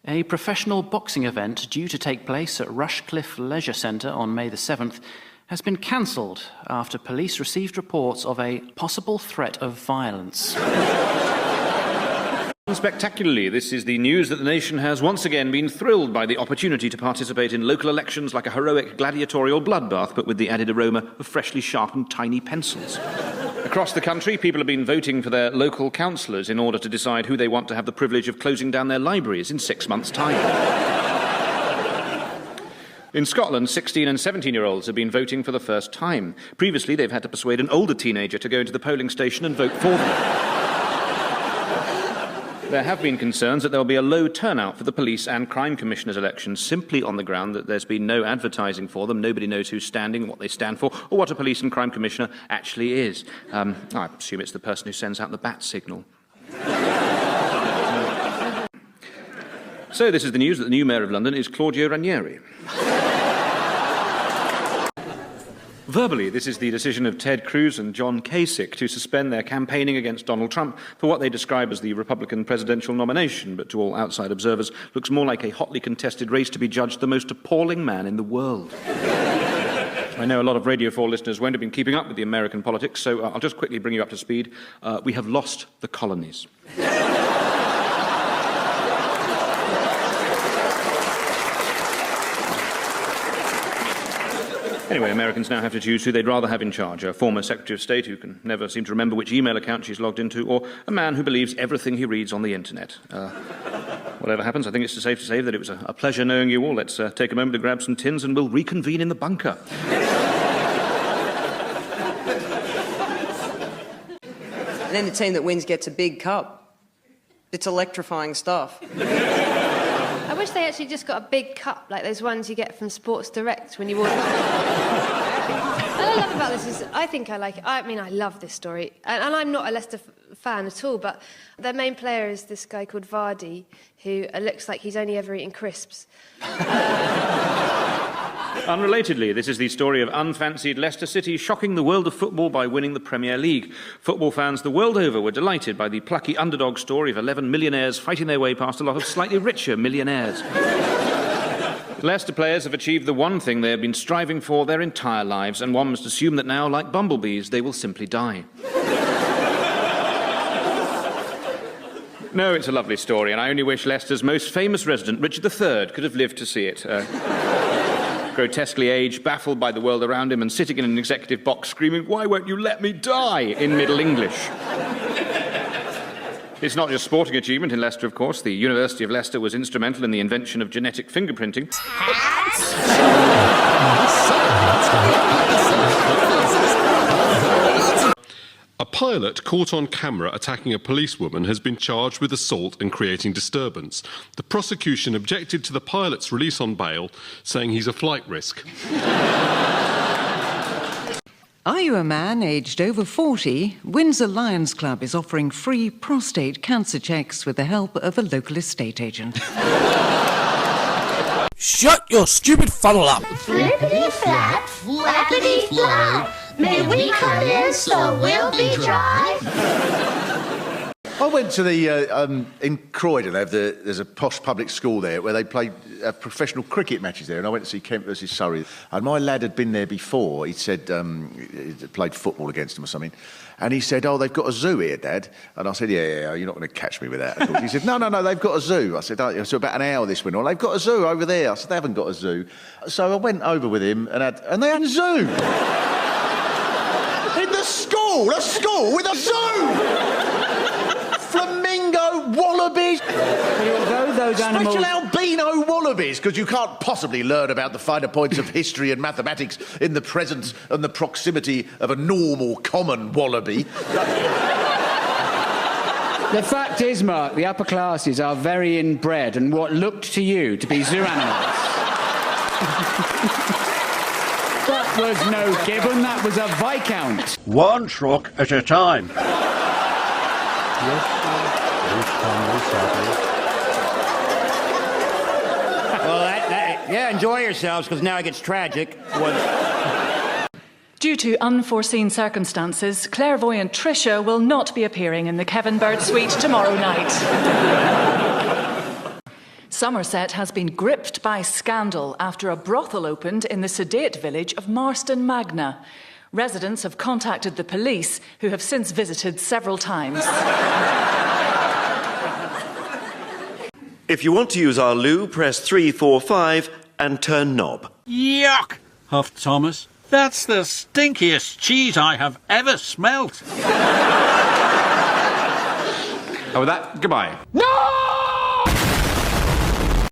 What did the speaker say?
A professional boxing event due to take place at Rushcliffe Leisure Centre on May the 7th has been cancelled after police received reports of a possible threat of violence. Spectacularly, this is the news that the nation has once again been thrilled by the opportunity to participate in local elections like a heroic gladiatorial bloodbath, but with the added aroma of freshly sharpened tiny pencils. Across the country, people have been voting for their local councillors in order to decide who they want to have the privilege of closing down their libraries in 6 months' time. In Scotland, 16 and 17-year-olds have been voting for the first time. Previously, they've had to persuade an older teenager to go into the polling station and vote for them. There have been concerns that there will be a low turnout for the Police and Crime Commissioners elections, simply on the ground that there's been no advertising for them. Nobody knows who's standing, what they stand for, or what a Police and Crime Commissioner actually is. I assume it's the person who sends out the bat signal. So this is the news that the new Mayor of London is Claudio Ranieri. Verbally, this is the decision of Ted Cruz and John Kasich to suspend their campaigning against Donald Trump for what they describe as the Republican presidential nomination, but to all outside observers looks more like a hotly contested race to be judged the most appalling man in the world. I know a lot of Radio 4 listeners won't have been keeping up with the American politics, so I'll just quickly bring you up to speed. We have lost the colonies. Anyway, Americans now have to choose who they'd rather have in charge, a former Secretary of State who can never seem to remember which email account she's logged into, or a man who believes everything he reads on the internet. Whatever happens, I think it's safe to say that it was a pleasure knowing you all. Let's take a moment to grab some tins and we'll reconvene in the bunker. And then the team that wins gets a big cup. It's electrifying stuff. I wish they actually just got a big cup, like those ones you get from Sports Direct when you walk. What I love about this is, I think I like it. I mean, I love this story. And I'm not a Leicester fan at all, but their main player is this guy called Vardy, who looks like he's only ever eaten crisps. Unrelatedly, this is the story of unfancied Leicester City shocking the world of football by winning the Premier League. Football fans the world over were delighted by the plucky underdog story of 11 millionaires fighting their way past a lot of slightly richer millionaires. Leicester players have achieved the one thing they have been striving for their entire lives, and one must assume that now, like bumblebees, they will simply die. No, it's a lovely story, and I only wish Leicester's most famous resident, Richard III, could have lived to see it. Grotesquely aged, baffled by the world around him, and sitting in an executive box screaming, "Why won't you let me die?" in Middle English. It's not just sporting achievement in Leicester, of course. The University of Leicester was instrumental in the invention of genetic fingerprinting. A pilot caught on camera attacking a policewoman has been charged with assault and creating disturbance. The prosecution objected to the pilot's release on bail, saying he's a flight risk. Are you a man aged over 40? Windsor Lions Club is offering free prostate cancer checks with the help of a local estate agent. Shut your stupid funnel up! Flippity-flap, flappity-flap. May we come in so we'll be dry? I went to the, in Croydon, there's a posh public school there where they play professional cricket matches there, and I went to see Kent versus Surrey. And my lad had been there before. He said he'd played football against them or something. And he said, "Oh, they've got a zoo here, Dad." And I said, yeah, you're not going to catch me with that. Of course. He said, no, they've got a zoo. I said, "Oh, so about an hour this winter." "They've got a zoo over there." I said, "They haven't got a zoo." So I went over with him, and they had a zoo. In the school! A school with a zoo! Flamingo wallabies! Although those animals... Special albino wallabies, because you can't possibly learn about the finer points of history and mathematics in the presence and the proximity of a normal, common wallaby. The fact is, Mark, the upper classes are very inbred and what looked to you to be zoo animals. That was no gibbon, that was a viscount. One truck at a time. Well, yeah, enjoy yourselves, because now it gets tragic. Due to unforeseen circumstances, clairvoyant Tricia will not be appearing in the Kevin Bird suite tomorrow night. Somerset has been gripped by scandal after a brothel opened in the sedate village of Marston Magna. Residents have contacted the police, who have since visited several times. If you want to use our loo, press 3, 4, 5 and turn knob. Yuck! huffed Thomas. That's the stinkiest cheese I have ever smelt. Oh, with that, goodbye. No!